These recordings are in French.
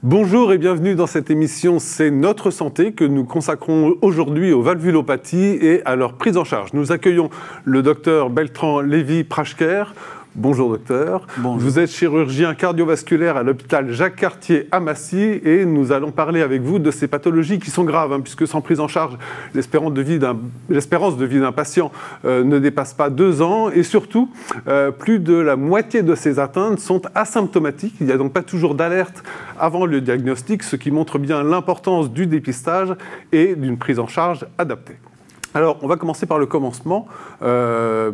Bonjour et bienvenue dans cette émission C'est notre santé que nous consacrons aujourd'hui aux valvulopathies et à leur prise en charge. Nous accueillons le docteur Beltrán Lévy-Praschker. Bonjour docteur. Bonjour. Vous êtes chirurgien cardiovasculaire à l'hôpital Jacques-Cartier à Massy et nous allons parler avec vous de ces pathologies qui sont graves, puisque sans prise en charge, l'espérance de vie d'un patient ne dépasse pas 2 ans et surtout, plus de la moitié de ces atteintes sont asymptomatiques. Il n'y a donc pas toujours d'alerte avant le diagnostic, ce qui montre bien l'importance du dépistage et d'une prise en charge adaptée. Alors, on va commencer par le commencement,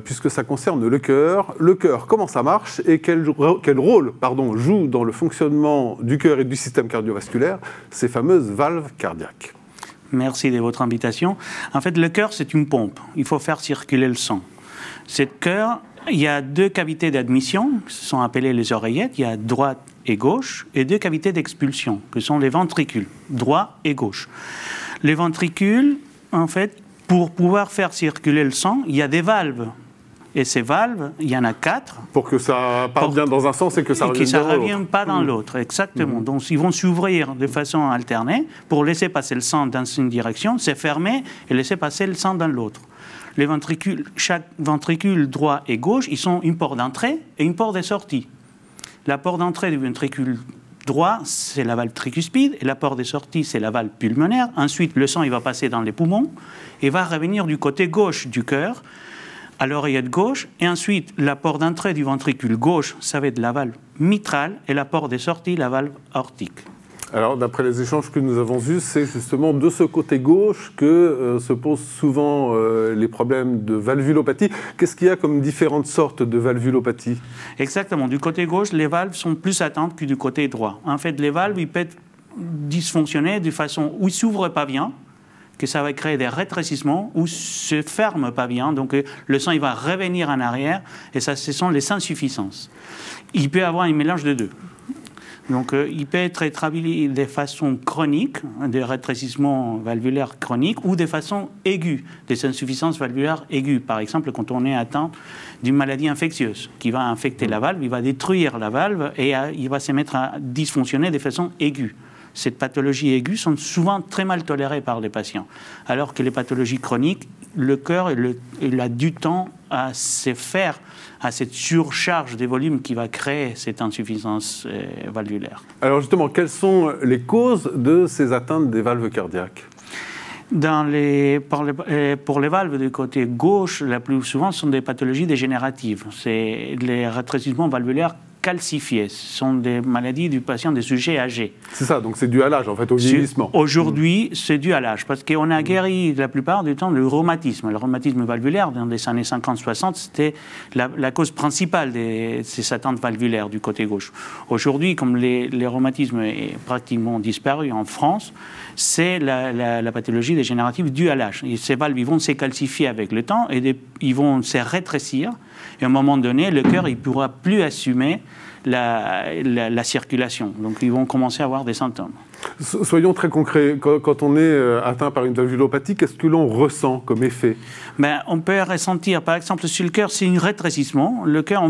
puisque ça concerne le cœur. Le cœur, comment ça marche et quel rôle joue dans le fonctionnement du cœur et du système cardiovasculaire ces fameuses valves cardiaques? Merci de votre invitation. En fait, le cœur, c'est une pompe. Il faut faire circuler le sang. Ce cœur, il y a 2 cavités d'admission, qui sont appelées les oreillettes. Il y a droite et gauche, et 2 cavités d'expulsion, que sont les ventricules, droit et gauche. Les ventricules, en fait, pour pouvoir faire circuler le sang, il y a des valves. Et ces valves, il y en a 4. Pour que ça parte bien dans un sens et que ça revienne dans l'autre. Et que ça ne revienne pas dans l'autre, exactement. Donc, ils vont s'ouvrir de façon alternée pour laisser passer le sang dans une direction, se fermer et laisser passer le sang dans l'autre. Les ventricules, chaque ventricule droit et gauche, ils ont une porte d'entrée et une porte de sortie. La porte d'entrée du ventricule droit, c'est la valve tricuspide, et la porte de sortie, c'est la valve pulmonaire. Ensuite, le sang il va passer dans les poumons et va revenir du côté gauche du cœur, à l'oreillette gauche. Et ensuite, la porte d'entrée du ventricule gauche, ça va être la valve mitrale, et la porte de sortie, la valve aortique. Alors, d'après les échanges que nous avons eus, c'est justement de ce côté gauche que se posent souvent les problèmes de valvulopathie. Qu'est-ce qu'il y a comme différentes sortes de valvulopathie? Exactement. Du côté gauche, les valves sont plus atteintes que du côté droit. En fait, les valves, ils peuvent dysfonctionner de façon où ils ne s'ouvrent pas bien, que ça va créer des rétrécissements, ou se ferment pas bien. Donc, le sang, il va revenir en arrière, et ça, ce sont les insuffisances. Il peut y avoir un mélange de deux. Donc, il peut être établi de façon chronique, des rétrécissements valvulaires chroniques, ou de façon aiguë, des insuffisances valvulaires aiguës. Par exemple, quand on est atteint d'une maladie infectieuse qui va infecter la valve, il va détruire la valve et il va se mettre à dysfonctionner de façon aiguë. Ces pathologies aiguës sont souvent très mal tolérées par les patients, alors que les pathologies chroniques, le cœur il a du temps à se faire à cette surcharge des volumes qui va créer cette insuffisance valvulaire. Alors justement, quelles sont les causes de ces atteintes des valves cardiaques? Pour les valves du côté gauche, la plus souvent, ce sont des pathologies dégénératives. C'est les rétrécissements valvulaires calcifiés. Ce sont des maladies du patient, des sujets âgés. C'est ça, donc c'est dû à l'âge, en fait, au vieillissement. Aujourd'hui, c'est dû à l'âge, parce qu'on a guéri la plupart du temps le rhumatisme. Le rhumatisme valvulaire, dans les années 50-60, c'était la cause principale de ces atteintes valvulaires du côté gauche. Aujourd'hui, comme le rhumatisme est pratiquement disparu en France, c'est la pathologie dégénérative due à l'âge. Ces valves ils vont se calcifier avec le temps et ils vont se rétrécir. Et à un moment donné, le cœur ne pourra plus assumer la circulation. Donc, ils vont commencer à avoir des symptômes. Soyons très concrets. Quand on est atteint par une valvulopathie, qu'est-ce que l'on ressent comme effet? On peut ressentir, par exemple, sur le cœur, c'est un rétrécissement. Le cœur,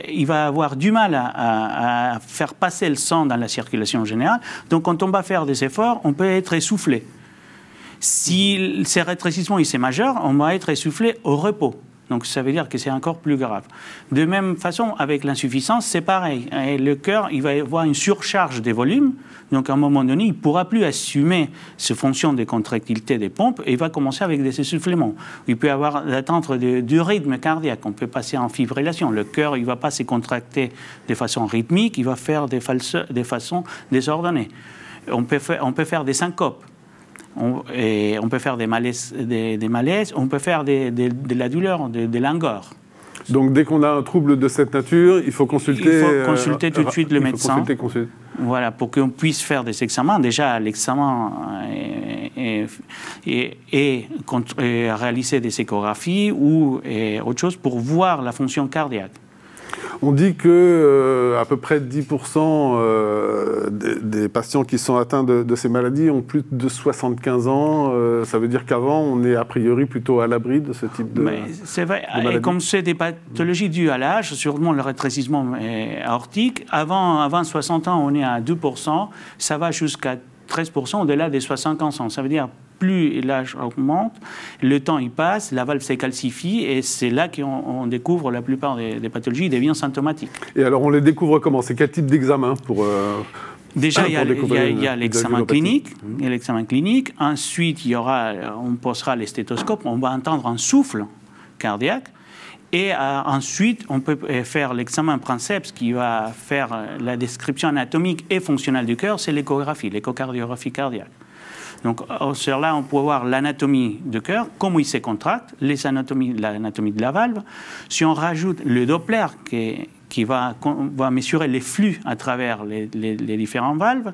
il va avoir du mal à faire passer le sang dans la circulation générale. Donc, quand on va faire des efforts, on peut être essoufflé. Si ces rétrécissements sont majeurs, on va être essoufflé au repos. Donc, ça veut dire que c'est encore plus grave. De même façon, avec l'insuffisance, c'est pareil. Et le cœur, il va avoir une surcharge des volumes. Donc, à un moment donné, il ne pourra plus assumer ces fonctions de contractilité des pompes et il va commencer avec des essoufflements. Il peut y avoir l'atteinte du rythme cardiaque. On peut passer en fibrillation. Le cœur, il ne va pas se contracter de façon rythmique, il va faire de façon désordonnée. On peut faire des syncopes. On peut faire des malaises, on peut faire de la douleur, de l'angor. Donc dès qu'on a un trouble de cette nature, il faut consulter... Il faut consulter tout de suite le médecin. Consulter. Voilà, pour qu'on puisse faire des examens. Déjà, l'examen et réaliser des échographies ou autre chose pour voir la fonction cardiaque. On dit que à peu près 10% des patients qui sont atteints de ces maladies ont plus de 75 ans. Ça veut dire qu'avant, on est a priori plutôt à l'abri de ce type de c'est vrai. de maladie. Et comme c'est des pathologies dues à l'âge, sûrement le rétrécissement aortique, avant 60 ans, on est à 2%, ça va jusqu'à 13% au-delà des 65 ans. Ça veut dire plus l'âge augmente, le temps y passe, la valve se calcifie et c'est là qu'on découvre la plupart des pathologies, deviennent symptomatiques. Et alors on les découvre comment? C'est quel type d'examen pour Déjà, il y a l'examen clinique. Ensuite, on posera les stéthoscopes, on va entendre un souffle cardiaque. Et ensuite, on peut faire l'examen princeps qui va faire la description anatomique et fonctionnelle du cœur, c'est l'échocardiographie cardiaque. Donc, sur là, on peut voir l'anatomie du cœur, comment il se contracte, l'anatomie de la valve. Si on rajoute le Doppler qui va mesurer les flux à travers les différentes valves,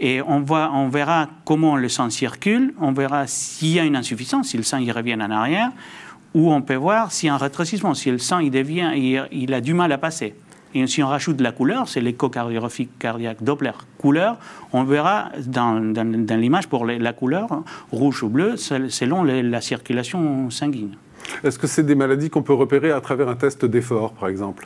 et on verra comment le sang circule, on verra s'il y a une insuffisance, si le sang il revient en arrière, ou on peut voir s'il y a un rétrécissement, si le sang il a du mal à passer. Et si on rajoute de la couleur, c'est l'échocardiographie cardiaque Doppler couleur, on verra dans l'image pour la couleur, rouge ou bleu, selon la circulation sanguine. Est-ce que c'est des maladies qu'on peut repérer à travers un test d'effort, par exemple?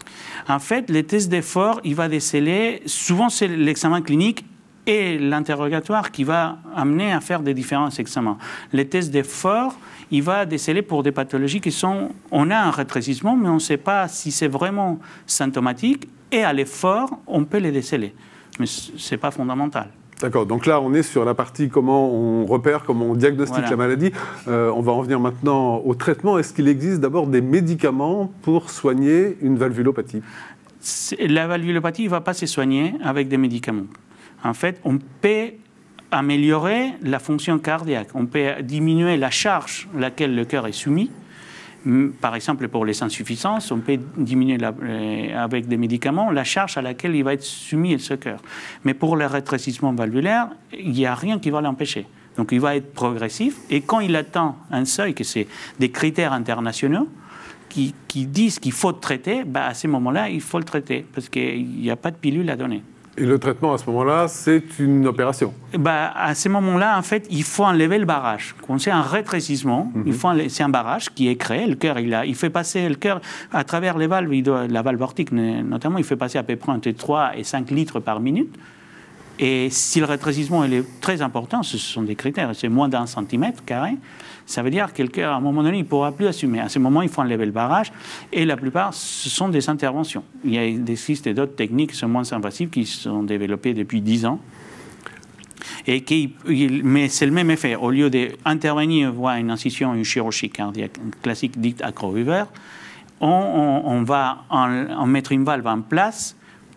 En fait, les tests d'effort, il va déceler, souvent c'est l'examen clinique et l'interrogatoire qui va amener à faire des différents examens. Les tests d'effort, il va déceler pour des pathologies qui sont... On a un rétrécissement, mais on ne sait pas si c'est vraiment symptomatique. Et à l'effort, on peut les déceler. Mais ce n'est pas fondamental. D'accord, donc là on est sur la partie comment on repère, comment on diagnostique la maladie. On va en venir maintenant au traitement. Est-ce qu'il existe d'abord des médicaments pour soigner une valvulopathie? La valvulopathie ne va pas se soigner avec des médicaments. En fait, on peut améliorer la fonction cardiaque, on peut diminuer la charge à laquelle le cœur est soumis. Par exemple, pour les insuffisances, on peut diminuer avec des médicaments la charge à laquelle il va être soumis ce cœur. Mais pour le rétrécissement valvulaire, il n'y a rien qui va l'empêcher. Donc il va être progressif et quand il atteint un seuil, que c'est des critères internationaux, qui disent qu'il faut traiter, à ce moment-là, il faut le traiter parce qu'il n'y a pas de pilule à donner. Et le traitement à ce moment-là, c'est une opération? À ce moment-là, en fait, il faut enlever le barrage. Quand c'est un rétrécissement, c'est un barrage qui est créé. Le cœur, il fait passer le cœur à travers les valves. La valve aortique, notamment, il fait passer à peu près entre 3 et 5 litres par minute. Et si le rétrécissement il est très important, ce sont des critères, c'est moins d'1 centimètre carré, ça veut dire que le cœur, à un moment donné, il ne pourra plus assumer. À ce moment, il faut enlever le barrage. Et la plupart, ce sont des interventions. Il existe d'autres techniques qui sont moins invasives, qui sont développées depuis 10 ans. Mais c'est le même effet. Au lieu d'intervenir, voir une incision, une chirurgie cardiaque classique dite acro-ouvert, on va en mettre une valve en place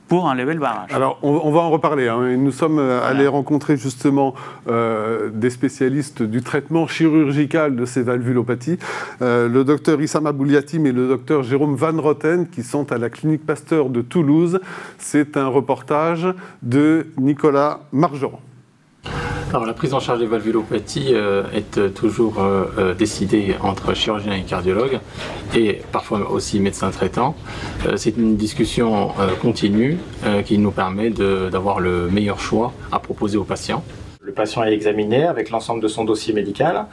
pour enlever le barrage. Alors, on va en reparler. Nous sommes allés rencontrer justement des spécialistes du traitement chirurgical de ces valvulopathies. Le docteur Issam Abouliatim et le docteur Jérôme Van Roten, qui sont à la clinique Pasteur de Toulouse. C'est un reportage de Nicolas Margeron. Alors, la prise en charge des valvulopathies est toujours décidée entre chirurgien et cardiologue, et parfois aussi médecin traitant. C'est une discussion continue qui nous permet d'avoir le meilleur choix à proposer aux patients. Le patient est examiné avec l'ensemble de son dossier médical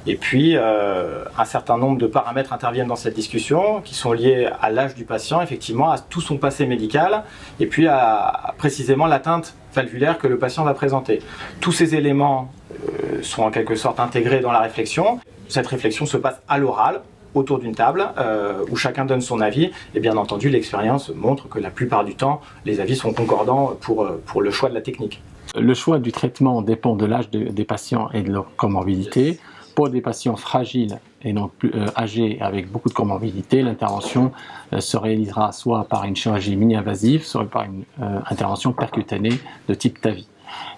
et puis un certain nombre de paramètres interviennent dans cette discussion qui sont liés à l'âge du patient, effectivement, à tout son passé médical et puis à précisément l'atteinte valvulaire que le patient va présenter. Tous ces éléments sont en quelque sorte intégrés dans la réflexion. Cette réflexion se passe à l'oral, autour d'une table où chacun donne son avis et bien entendu l'expérience montre que la plupart du temps les avis sont concordants pour le choix de la technique. Le choix du traitement dépend de l'âge des patients et de leur comorbidité. Pour des patients fragiles et non plus âgés avec beaucoup de comorbidité, l'intervention se réalisera soit par une chirurgie mini-invasive, soit par une intervention percutanée de type TAVI.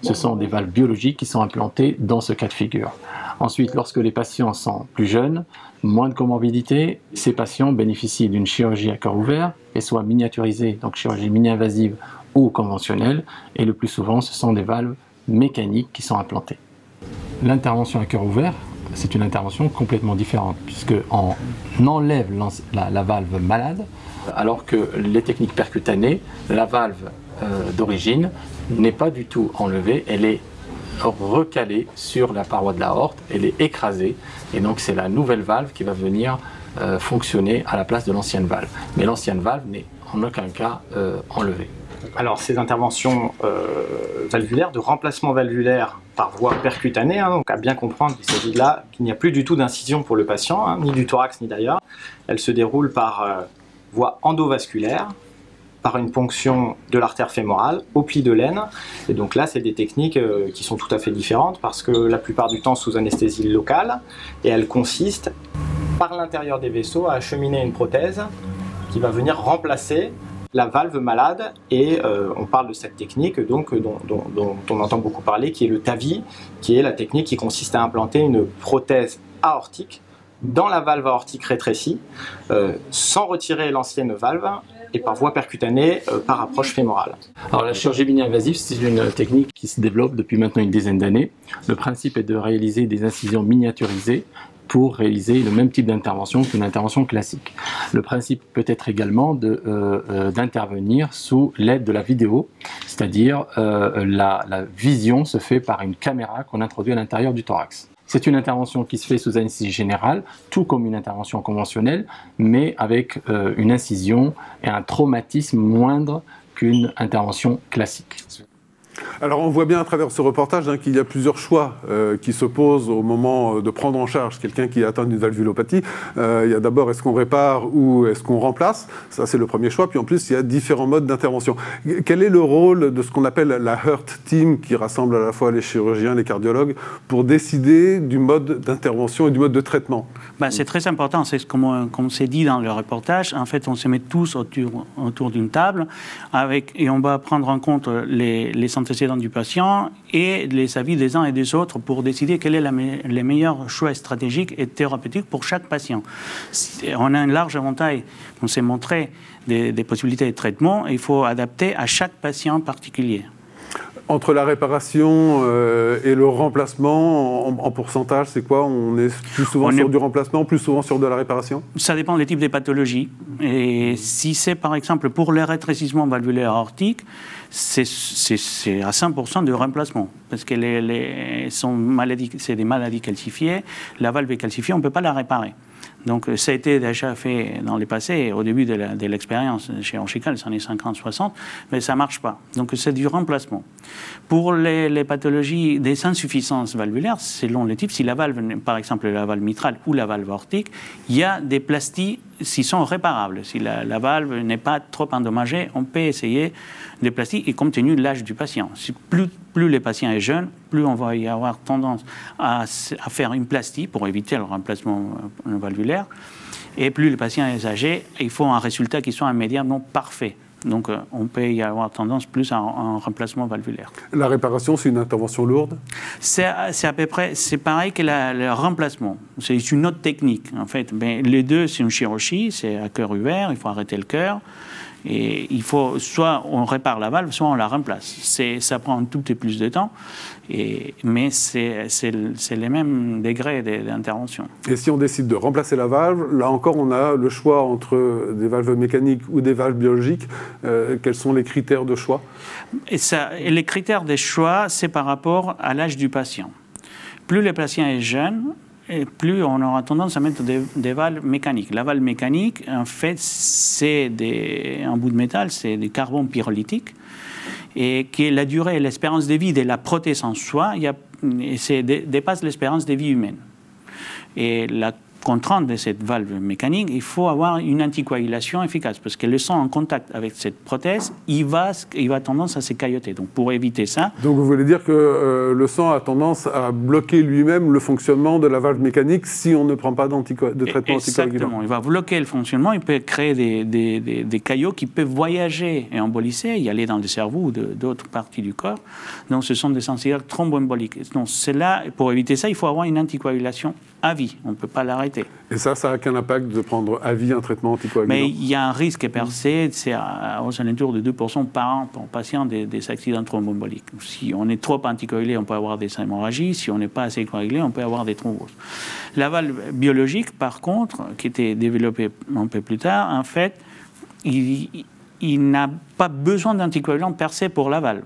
Ce sont des valves biologiques qui sont implantées dans ce cas de figure. Ensuite, lorsque les patients sont plus jeunes, moins de comorbidité, ces patients bénéficient d'une chirurgie à cœur ouvert, qu'elle soit miniaturisée, donc chirurgie mini-invasive ou conventionnelle, et le plus souvent, ce sont des valves mécaniques qui sont implantées. L'intervention à cœur ouvert c'est une intervention complètement différente, puisqu'on enlève la valve malade, alors que les techniques percutanées, la valve d'origine n'est pas du tout enlevée, elle est recalée sur la paroi de l'aorte, elle est écrasée, et donc c'est la nouvelle valve qui va venir fonctionner à la place de l'ancienne valve. Mais l'ancienne valve n'est en aucun cas enlevée. Alors, ces interventions valvulaires, de remplacement valvulaire par voie percutanée, donc à bien comprendre qu'il s'agit là qu'il n'y a plus du tout d'incision pour le patient, ni du thorax ni d'ailleurs. Elle se déroule par voie endovasculaire, par une ponction de l'artère fémorale au pli de l'aine. Et donc là, c'est des techniques qui sont tout à fait différentes parce que la plupart du temps sous anesthésie locale, et elles consistent par l'intérieur des vaisseaux à acheminer une prothèse qui va venir remplacer la valve malade, et on parle de cette technique donc, dont on entend beaucoup parler, qui est le TAVI, qui est la technique qui consiste à implanter une prothèse aortique dans la valve aortique rétrécie, sans retirer l'ancienne valve, et par voie percutanée par approche fémorale. Alors la chirurgie mini-invasive, c'est une technique qui se développe depuis maintenant une dizaine d'années. Le principe est de réaliser des incisions miniaturisées pour réaliser le même type d'intervention qu'une intervention classique. Le principe peut être également d'intervenir sous l'aide de la vidéo, c'est-à-dire la vision se fait par une caméra qu'on introduit à l'intérieur du thorax. C'est une intervention qui se fait sous anesthésie générale, tout comme une intervention conventionnelle, mais avec une incision et un traumatisme moindre qu'une intervention classique. Alors on voit bien à travers ce reportage qu'il y a plusieurs choix qui se posent au moment de prendre en charge quelqu'un qui a atteint d'une valvulopathie. Il y a d'abord est-ce qu'on répare ou est-ce qu'on remplace, ça c'est le premier choix, puis en plus il y a différents modes d'intervention. Quel est le rôle de ce qu'on appelle la Heart Team qui rassemble à la fois les chirurgiens, les cardiologues pour décider du mode d'intervention et du mode de traitement? C'est très important, c'est comme c'est dit dans le reportage, en fait on se met tous autour d'une table et on va prendre en compte les antécédents du patient et les avis des uns et des autres pour décider quel est les meilleurs choix stratégiques et thérapeutiques pour chaque patient. On a un large éventail, on s'est montré, des possibilités de traitement, et il faut adapter à chaque patient particulier. Entre la réparation et le remplacement, en pourcentage, c'est quoi? On est plus souvent sur du remplacement, plus souvent sur de la réparation? Ça dépend des types de pathologies. Et si c'est par exemple pour les rétrécissements valvulaires aortiques, c'est à 100% de remplacement. Parce que c'est des maladies calcifiées, la valve est calcifiée, on ne peut pas la réparer. Donc ça a été déjà fait dans le passé, au début de l'expérience chirurgicale, les années 50-60, mais ça ne marche pas. Donc c'est du remplacement. Pour les pathologies des insuffisances valvulaires, selon les types, si la valve, par exemple la valve mitrale ou la valve aortique, il y a des plasties qui sont réparables. Si la valve n'est pas trop endommagée, on peut essayer des plasties, et compte tenu de l'âge du patient. Plus le patient est jeune, plus on va y avoir tendance à faire une plastie pour éviter le remplacement valvulaire. Et plus le patient est âgé, il faut un résultat qui soit immédiatement parfait. Donc on peut y avoir tendance plus à un remplacement valvulaire. La réparation, c'est une intervention lourde? C'est à peu près, c'est pareil que le remplacement. C'est une autre technique, en fait. Les deux, c'est une chirurgie, c'est à cœur ouvert, il faut arrêter le cœur. Et il faut, soit on répare la valve, soit on la remplace. Ça prend un tout petit peu plus de temps, mais c'est les mêmes degrés d'intervention. Et si on décide de remplacer la valve, là encore, on a le choix entre des valves mécaniques ou des valves biologiques. Quels sont les critères de choix? Et les critères de choix, c'est par rapport à l'âge du patient. Plus le patient est jeune, et plus on aura tendance à mettre des valves mécaniques. La valve mécanique, en fait, c'est un bout de métal, c'est du carbone pyrolytique, et que la durée et l'espérance de vie de la prothèse en soi dépasse l'espérance de vie humaine. Et la contrainte de cette valve mécanique, il faut avoir une anticoagulation efficace, parce que le sang en contact avec cette prothèse, il va tendance à se cailloter. Donc pour éviter ça... Donc vous voulez dire que le sang a tendance à bloquer lui-même le fonctionnement de la valve mécanique si on ne prend pas de traitement anticoagulant? Exactement, il va bloquer le fonctionnement, il peut créer des caillots qui peuvent voyager et emboliser, y aller dans le cerveau ou d'autres parties du corps. Donc ce sont des incidents thromboemboliques. Donc pour éviter ça, il faut avoir une anticoagulation à vie. On ne peut pas l'arrêter. arrêter. Et ça n'a qu'un impact de prendre à vie un traitement anticoagulant? Mais il y a un risque percé, c'est aux alentours de 2% par an pour patient des accidents thromboemboliques. Si on est trop anticoagulé, on peut avoir des hémorragies. Si on n'est pas assez coagulé, on peut avoir des thromboses. La valve biologique, par contre, qui était développée un peu plus tard, en fait, il n'a pas besoin d'anticoagulant per se pour la valve.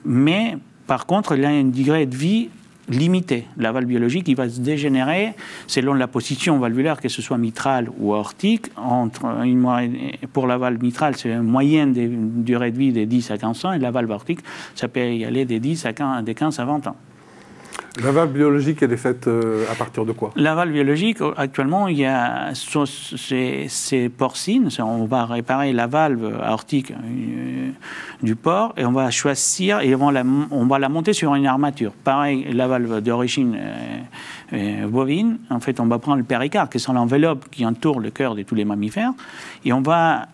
Mais, par contre, il a une durée de vie limité. La valve biologique, il va se dégénérer selon la position valvulaire, que ce soit mitrale ou aortique. Pour la valve mitrale, c'est une moyenne de durée de vie de 10 à 15 ans, et la valve aortique, ça peut y aller de 15 à 20 ans. La valve biologique, elle est faite à partir de quoi? La valve biologique, actuellement, il y a c'est porcine. On va réparer la valve aortique du porc et on va choisir et on va la monter sur une armature. Pareil, la valve d'origine bovine, en fait, on va prendre le péricarde, qui est l'enveloppe qui entoure le cœur de tous les mammifères, et on va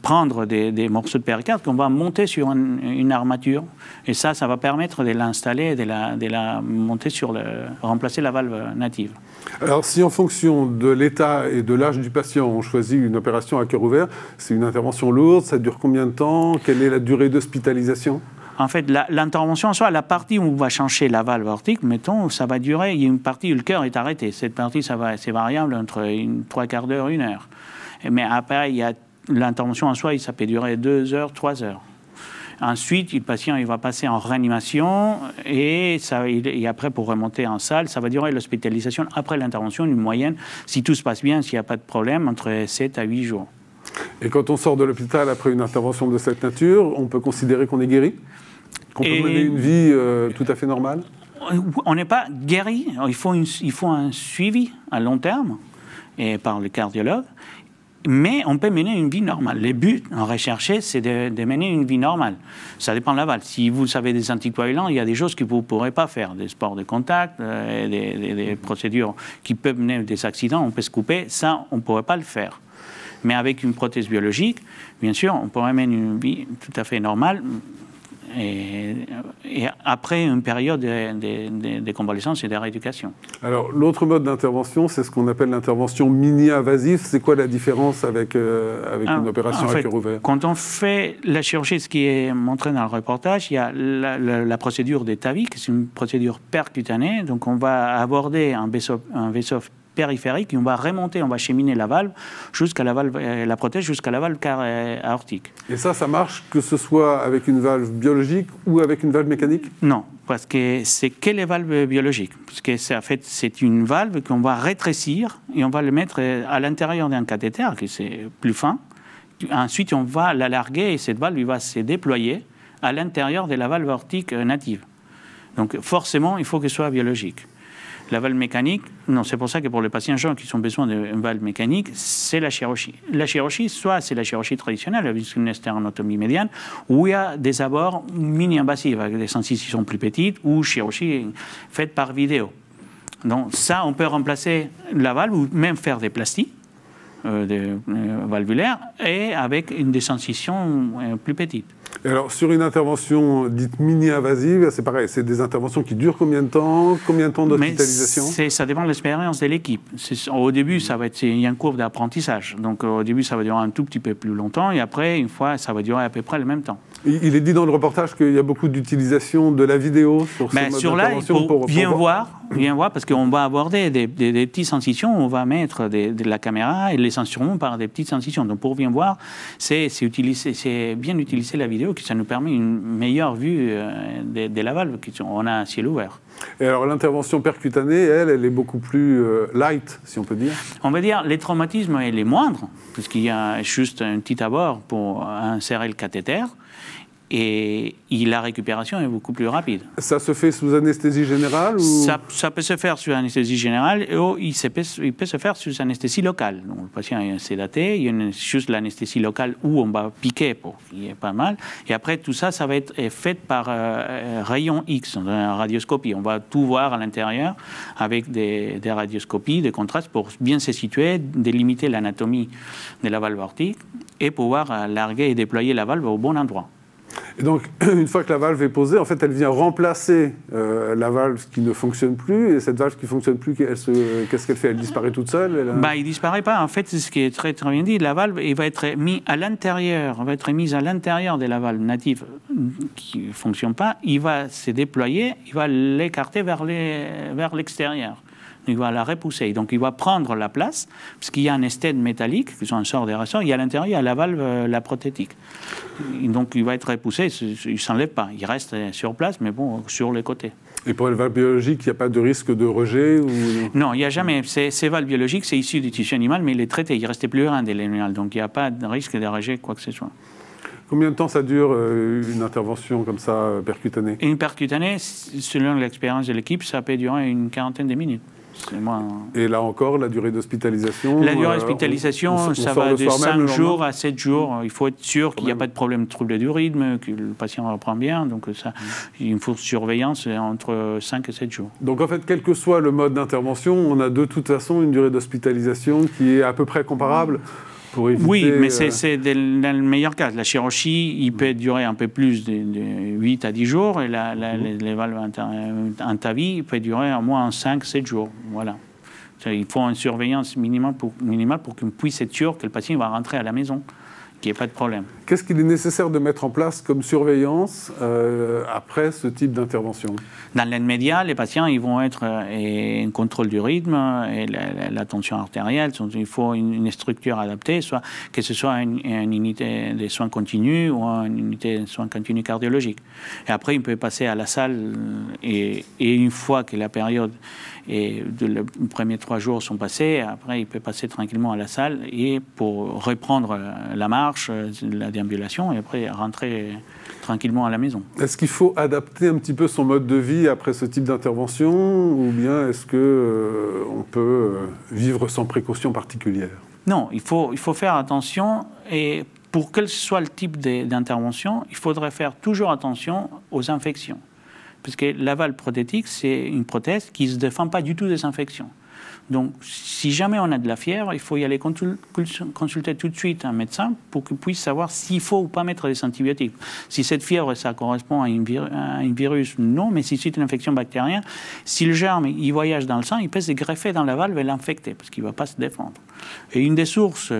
prendre des morceaux de péricarde qu'on va monter sur une armature, et ça va permettre de l'installer et de la monter remplacer la valve native. Alors si en fonction de l'état et de l'âge du patient on choisit une opération à cœur ouvert, c'est une intervention lourde, ça dure combien de temps? Quelle est la durée d'hospitalisation? En fait, l'intervention en soi, la partie où on va changer la valve aortique, mettons, ça va durer, il y a une partie où le cœur est arrêté. Cette partie, c'est variable entre 3/4 d'heure et 1 heure. Mais après, il y a l'intervention en soi, ça peut durer 2 heures, 3 heures. Ensuite, le patient il va passer en réanimation et après, pour remonter en salle, ça va durer l'hospitalisation après l'intervention, une moyenne, si tout se passe bien, s'il n'y a pas de problème, entre 7 à 8 jours. Et quand on sort de l'hôpital après une intervention de cette nature, on peut considérer qu'on est guéri? Qu'on peut mener une vie tout à fait normale? On n'est pas guéri, il faut un suivi à long terme et par le cardiologue. Mais on peut mener une vie normale. Le but recherché, c'est de mener une vie normale. Ça dépend de la valve. Si vous avez des anticoagulants, il y a des choses que vous ne pourrez pas faire. Des sports de contact, des procédures qui peuvent mener à des accidents, on peut se couper. Ça, on ne pourrait pas le faire. Mais avec une prothèse biologique, bien sûr, on pourrait mener une vie tout à fait normale. Et après une période de convalescence et de rééducation. Alors, l'autre mode d'intervention, c'est ce qu'on appelle l'intervention mini-invasive. C'est quoi la différence avec une opération à cœur ouvert? Quand on fait la chirurgie, ce qui est montré dans le reportage, il y a la procédure des TAVI, qui est une procédure percutanée. Donc, on va aborder un vaisseau périphérique et on va remonter, on va cheminer la valve jusqu'à la prothèse jusqu'à la valve aortique. Et ça marche que ce soit avec une valve biologique ou avec une valve mécanique? Non, parce que c'est que les valves biologiques. Parce que en fait, c'est une valve qu'on va rétrécir et on va le mettre à l'intérieur d'un cathéter qui c'est plus fin. Ensuite, on va la larguer et cette valve va se déployer à l'intérieur de la valve aortique native. Donc forcément, il faut qu'elle soit biologique. La valve mécanique, non, c'est pour ça que pour les patients jeunes qui ont besoin d'une valve mécanique, c'est la chirurgie. La chirurgie, soit c'est la chirurgie traditionnelle avec une stéréotomie médiane, où il y a des abords mini-invasifs avec des incisions plus petites, ou chirurgie faite par vidéo. Donc ça, on peut remplacer la valve ou même faire des plasties valvulaires et avec des incisions plus petites. Et alors, sur une intervention dite mini-invasive, c'est pareil, c'est des interventions qui durent combien de temps d'hospitalisation? Ça dépend de l'expérience de l'équipe. Au début, il y a une courbe d'apprentissage. Donc, au début, ça va durer un tout petit peu plus longtemps, et après, une fois, ça va durer à peu près le même temps. Il est dit dans le reportage qu'il y a beaucoup d'utilisation de la vidéo sur ce mode d'intervention. Il faut bien voir, parce qu'on va aborder des petites incisions, on va mettre de la caméra et les censurons par des petites incisions. Donc, pour bien voir, c'est bien utiliser la vidéo, que ça nous permet une meilleure vue de la valve, on a un ciel ouvert. Et alors l'intervention percutanée, elle est beaucoup plus light, si on peut dire? On va dire, les traumatismes, elle est moindre, puisqu'il y a juste un petit abord pour insérer le cathéter. Et la récupération est beaucoup plus rapide. Ça se fait sous anesthésie générale ou... ça peut se faire sous anesthésie générale ou il peut se faire sous anesthésie locale. Donc, le patient est sédaté, il y a juste l'anesthésie locale où on va piquer pour qu'il y ait pas mal. Et après, tout ça, ça va être fait par rayon X, radioscopie. On va tout voir à l'intérieur avec des radioscopies, des contrastes pour bien se situer, délimiter l'anatomie de la valve aortique et pouvoir larguer et déployer la valve au bon endroit. Et donc, une fois que la valve est posée, en fait, elle vient remplacer la valve qui ne fonctionne plus. Et cette valve qui ne fonctionne plus, qu'est-ce qu'elle fait? Elle disparaît toute seule? Il ne disparaît pas. En fait, ce qui est très, très bien dit, la valve va être mise à l'intérieur de la valve native qui ne fonctionne pas. Il va se déployer, il va l'écarter vers l'extérieur. Il va la repousser. Donc, il va prendre la place, parce qu'il y a un estède métallique, qui sont un sort des ressorts, et à l'intérieur, il y a la valve, la prothétique. Et donc, il va être repoussé, il ne s'enlève pas. Il reste sur place, mais bon, sur les côtés. Et pour les valves biologiques, il n'y a pas de risque de rejet ou... Non, il n'y a jamais. Ces valves biologiques, c'est issu du tissu animal, mais il est traité. Il ne restait plus rien de l'animal. Donc, il n'y a pas de risque de rejet, quoi que ce soit. Combien de temps ça dure, une intervention comme ça, percutanée? Une percutanée, selon l'expérience de l'équipe, ça peut durer une quarantaine de minutes. Et là encore, la durée d'hospitalisation? La durée d'hospitalisation, ça va de 5 jours à 7 jours. Il faut être sûr qu'il n'y a pas de problème de trouble du rythme, que le patient reprend bien. Donc ça, il faut surveillance entre 5 et 7 jours. Donc en fait, quel que soit le mode d'intervention, on a de toute façon une durée d'hospitalisation qui est à peu près comparable? Oui, mais c'est dans le meilleur cas. La chirurgie, il peut durer un peu plus de 8 à 10 jours, et les valves intavie peut durer au moins 5-7 jours. Voilà. Il faut une surveillance minimale pour qu'on puisse être sûr que le patient va rentrer à la maison, qu'il n'y ait pas de problème. Qu'est-ce qu'il est nécessaire de mettre en place comme surveillance après ce type d'intervention? Dans l'immédiat, les patients ils vont être un contrôle du rythme et la tension artérielle. Il faut une structure adaptée, soit que ce soit une unité de soins continus ou une unité de soins continus cardiologiques. Et après, il peut passer à la salle et une fois que la période et les premiers 3 jours sont passés, après il peut passer tranquillement à la salle et pour reprendre la marche, la déambulation, et après rentrer tranquillement à la maison. Est-ce qu'il faut adapter un petit peu son mode de vie après ce type d'intervention, ou bien est-ce qu'on peut vivre sans précaution particulière? Non, il faut faire attention, et pour quel soit le type d'intervention, il faudrait faire toujours attention aux infections. Parce que la valve prothétique, c'est une prothèse qui ne se défend pas du tout des infections. Donc, si jamais on a de la fièvre, il faut y aller consulter tout de suite un médecin pour qu'il puisse savoir s'il faut ou pas mettre des antibiotiques. Si cette fièvre, ça correspond à un virus, non, mais si c'est une infection bactérienne, si le germe il voyage dans le sang, il peut se greffer dans la valve et l'infecter, parce qu'il ne va pas se défendre. Et une des sources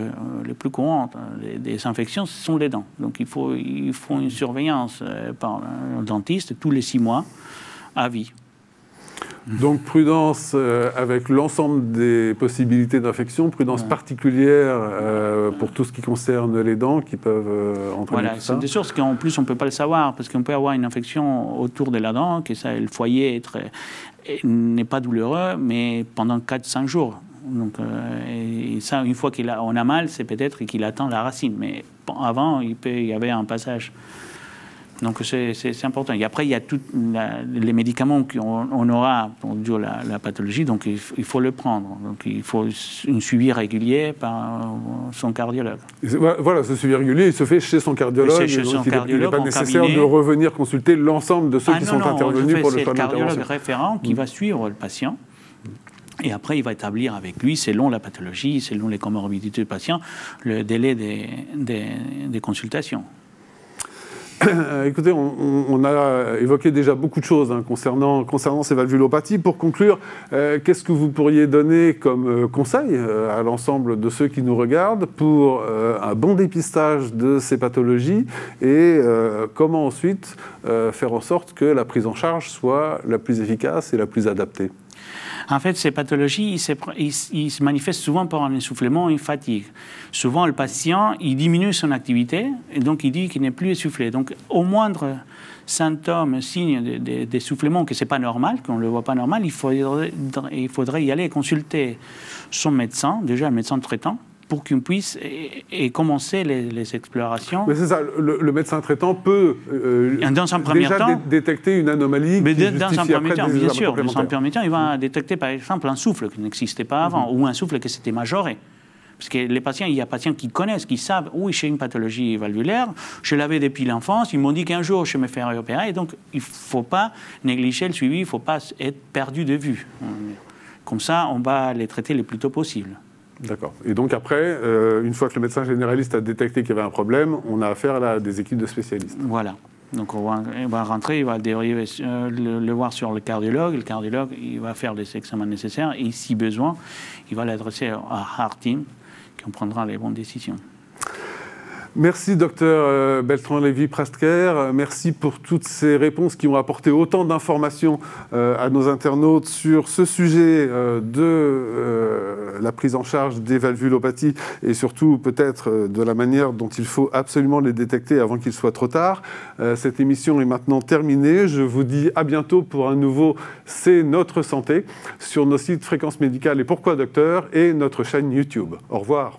les plus courantes des infections, ce sont les dents. Donc, il faut une surveillance par un dentiste tous les 6 mois à vie. Donc prudence avec l'ensemble des possibilités d'infection, prudence particulière pour tout ce qui concerne les dents qui peuvent entraîner tout ça. C'est des sources qu'en plus on ne peut pas le savoir, parce qu'on peut avoir une infection autour de la dent, que ça, le foyer n'est pas douloureux, mais pendant 4-5 jours. Donc, et ça, une fois qu'on a mal, c'est peut-être qu'il attend la racine, mais avant, il y avait un passage. Donc c'est important. Et après, il y a tous les médicaments qu'on aura pour dire la pathologie, donc il faut le prendre. Donc il faut un suivi régulier par son cardiologue. Voilà, ce suivi régulier, il se fait chez son cardiologue. Il n'est pas nécessaire de revenir consulter l'ensemble de ceux qui sont intervenus pour le choix de l'intervention. C'est le cardiologue référent qui va suivre le patient. Et après, il va établir avec lui, selon la pathologie, selon les comorbidités du patient, le délai des consultations. Écoutez, on a évoqué déjà beaucoup de choses concernant ces valvulopathies. Pour conclure, qu'est-ce que vous pourriez donner comme conseil à l'ensemble de ceux qui nous regardent pour un bon dépistage de ces pathologies et comment ensuite faire en sorte que la prise en charge soit la plus efficace et la plus adaptée? En fait, ces pathologies, ils se manifestent souvent par un essoufflement et une fatigue. Souvent, le patient, il diminue son activité et donc il dit qu'il n'est plus essoufflé. Donc, au moindre symptôme, signe d'essoufflement, que ce n'est pas normal, qu'on ne le voit pas normal, il faudrait y aller consulter son médecin, déjà le médecin traitant, pour qu'on puisse commencer les explorations. Mais c'est ça, le médecin traitant peut dans un premier temps, détecter une anomalie qui justifie après des bien sûr, dans un premier temps, il va détecter par exemple un souffle qui n'existait pas avant, ou un souffle qui s'était majoré. Parce que les patients, il y a des patients qui connaissent, qui savent, oui, j'ai une pathologie valvulaire, je l'avais depuis l'enfance, ils m'ont dit qu'un jour je me ferai opérer, et donc il ne faut pas négliger le suivi, il ne faut pas être perdu de vue. Comme ça, on va les traiter le plus tôt possible. D'accord. Et donc après, une fois que le médecin généraliste a détecté qu'il y avait un problème, on a affaire à des équipes de spécialistes. Voilà. Donc il va rentrer, il va dériver, le voir sur le cardiologue il va faire les examens nécessaires et si besoin, il va l'adresser à Heart Team qui en prendra les bonnes décisions. Merci docteur Beltran-Lévy-Prasker, merci pour toutes ces réponses qui ont apporté autant d'informations à nos internautes sur ce sujet de la prise en charge des valvulopathies et surtout peut-être de la manière dont il faut absolument les détecter avant qu'il soit trop tard. Cette émission est maintenant terminée, je vous dis à bientôt pour un nouveau C'est notre santé sur nos sites Fréquence Médicale et Pourquoi Docteur et notre chaîne YouTube. Au revoir.